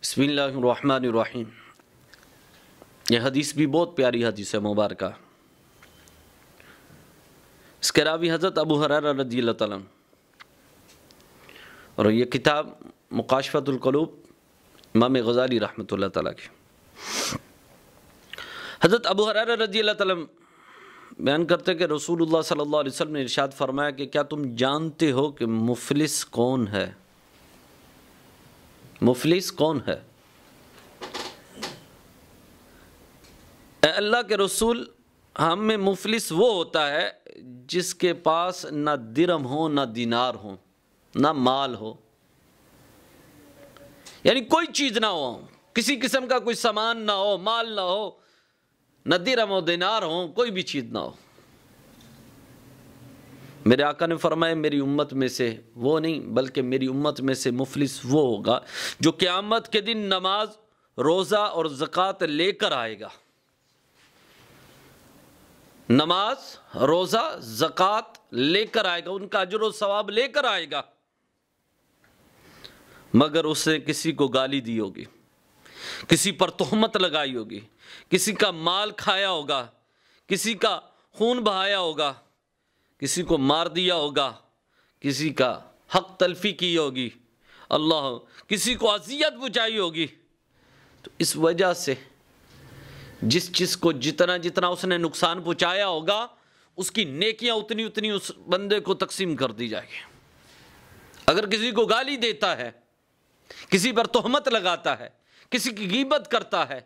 بسم اللہ الرحمن الرحیم۔ یہ حدیث بھی بہت پیاری حدیث ہے مبارکہ۔ اس کے راوی حضرت ابو ہریرہ رضی اللہ تعالیٰ عنہ، اور یہ کتاب مکاشفۃ القلوب امام غزالی رحمۃ اللہ تعالیٰ کی۔ حضرت ابو ہریرہ رضی اللہ تعالیٰ عنہ بیان کرتے ہیں کہ رسول اللہ صلی اللہ علیہ وسلم نے ارشاد فرمایا کہ کیا تم جانتے ہو کہ مفلس کون ہے؟ مفلس کون ہے؟ اے اللہ کے رسول، ہم میں مفلس وہ ہوتا ہے جس کے پاس نہ درہم ہو، نہ دینار ہو، نہ مال ہو، یعنی کوئی چیز نہ ہو، کسی قسم کا کوئی سامان نہ ہو، مال نہ ہو، نہ درہم و دینار ہو، کوئی بھی چیز نہ ہو۔ میرے آقا نے فرمایا میری امت میں سے وہ نہیں بلکہ میری امت میں سے مفلس وہ ہوگا جو قیامت کے دن نماز، روزہ اور زکوٰۃ لے کر آئے گا۔ نماز، روزہ، زکوٰۃ لے کر آئے گا، ان کا اجر و ثواب لے کر آئے گا، مگر اس نے کسی کو گالی دی ہوگی، کسی پر تہمت لگائی ہوگی، کسی کا مال کھایا ہوگا، کسی کا خون بہایا ہوگا، کسی کو مار دیا ہوگا، کسی کا حق تلفی کی ہوگی، اللہ کسی کو اذیت پہنچائی ہوگی۔ تو اس وجہ سے جس چیز کو جتنا جتنا اس نے نقصان پہنچایا ہوگا، اس کی نیکیاں اتنی اتنی اس بندے کو تقسیم کر دی جائے گی۔ اگر کسی کو گالی دیتا ہے، کسی پر تہمت لگاتا ہے، کسی کی غیبت کرتا ہے،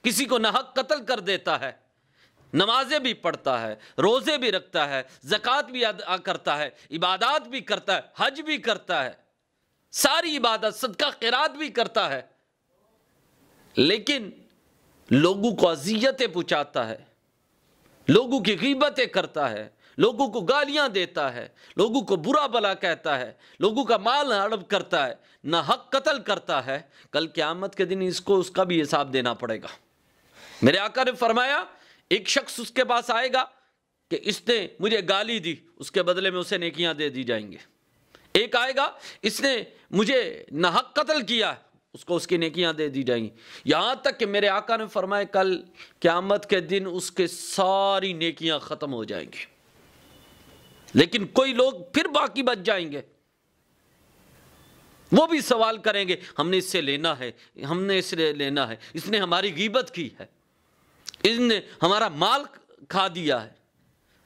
کسی کو ناحق قتل کر دیتا ہے، نمازیں بھی پڑھتا ہے، روزے بھی رکھتا ہے، زکوٰۃ بھی ادا کرتا ہے، عبادات بھی کرتا ہے، حج بھی کرتا ہے، ساری عبادت، صدقہ خیرات بھی کرتا ہے، لیکن لوگوں کو اذیتیں پہنچاتا ہے، لوگوں کی غیبتیں کرتا ہے، لوگوں کو گالیاں دیتا ہے، لوگوں کو برا بھلا کہتا ہے، لوگوں کا مال ہڑپ کرتا ہے، ناحق قتل کرتا ہے، کل قیامت کے دن اس کو اس کا بھی حساب دینا پڑے گا۔ میرے آقا نے فرمایا ایک شخص اس کے پاس آئے گا کہ اس نے مجھے گالی دی، اس کے بدلے میں اسے نیکیاں دے دی جائیں گے۔ ایک آئے گا اس نے مجھے ناحق قتل کیا، اس کو اس کی نیکیاں دے دی جائیں گی، یہاں تک کہ میرے آقا نے فرمایا کل قیامت کے دن اس کے ساری نیکیاں ختم ہو جائیں گی، لیکن کوئی لوگ پھر باقی بچ جائیں گے، وہ بھی سوال کریں گے ہم نے اس سے لینا ہے، ہم نے اس سے لینا ہے، اس نے ہماری غیبت کی ہے، اس نے ہمارا مال کھا دیا ہے،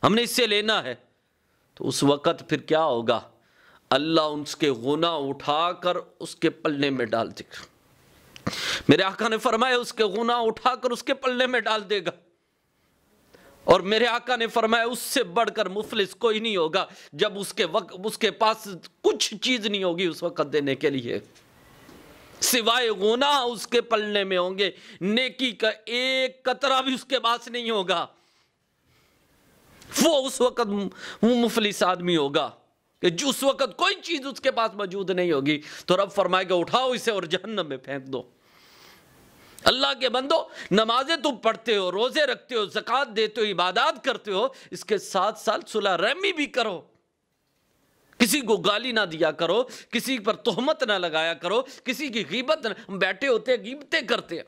ہم نے اس سے لینا ہے۔ تو اس وقت پھر کیا ہوگا؟ اللہ اس کے گناہ اٹھا کر اس کے پلے میں ڈال دے گا۔ میرے آقا نے فرمایا اس کے گناہ اٹھا کر اس کے پلے میں ڈال دے گا، اور میرے آقا نے فرمایا اس سے بڑھ کر مفلس کوئی نہیں ہوگا جب اس کے پاس کچھ چیز نہیں ہوگی اس وقت دینے کے لیے، سوائے گناہ اس کے پلنے میں ہوں گے، نیکی کا ایک قطرہ بھی اس کے پاس نہیں ہوگا۔ وہ اس وقت مفلس آدمی ہوگا کہ جو اس وقت کوئی چیز اس کے پاس موجود نہیں ہوگی، تو رب فرمائے گا اٹھاؤ اسے اور جہنم میں پھینک دو۔ اللہ کے بندو، نمازیں تم پڑھتے ہو، روزے رکھتے ہو، زکوٰۃ دیتے ہو، عبادات کرتے ہو، اس کے ساتھ ساتھ صلح رحمی بھی کرو، کسی کو گالی نہ دیا کرو، کسی پر تہمت نہ لگایا کرو، کسی کی غیبت نہ، ہم بیٹھے ہوتے ہیں غیبتیں کرتے ہیں،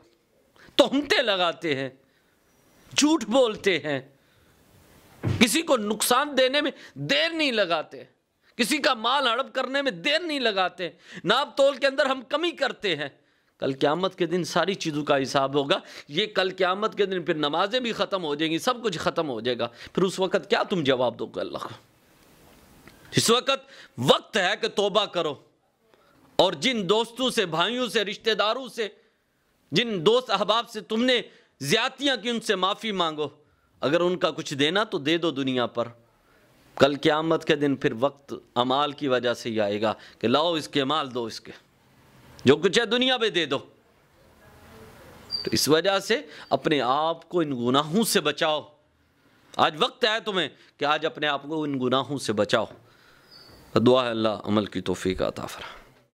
تہمتیں لگاتے ہیں، جھوٹ بولتے ہیں، کسی کو نقصان دینے میں دیر نہیں لگاتے، کسی کا مال ہڑپ کرنے میں دیر نہیں لگاتے، ناپ تول کے اندر ہم کمی کرتے ہیں۔ کل قیامت کے دن ساری چیزوں کا حساب ہوگا، یہ کل قیامت کے دن پھر نمازیں بھی ختم ہو جائیں گی، سب کچھ ختم ہو جائے گا، پھر اس وقت کیا تم جواب دو گے اللہ کو؟ اس وقت ہے کہ توبہ کرو، اور جن دوستوں سے، بھائیوں سے، رشتہ داروں سے، جن دوست احباب سے تم نے زیادتیاں کی ان سے معافی مانگو، اگر ان کا کچھ دینا تو دے دو دنیا پر، کل قیامت کے دن پھر وقت اعمال کی وجہ سے ہی آئے گا کہ لاؤ اس کے مال دو، اس کے جو کچھ ہے دنیا میں دے دو۔ تو اس وجہ سے اپنے آپ کو ان گناہوں سے بچاؤ، آج وقت ہے تمہیں کہ آج اپنے آپ کو ان گناہوں سے بچاؤ۔ دعا ہے اللہ عمل کی توفیق عطا فرمائے۔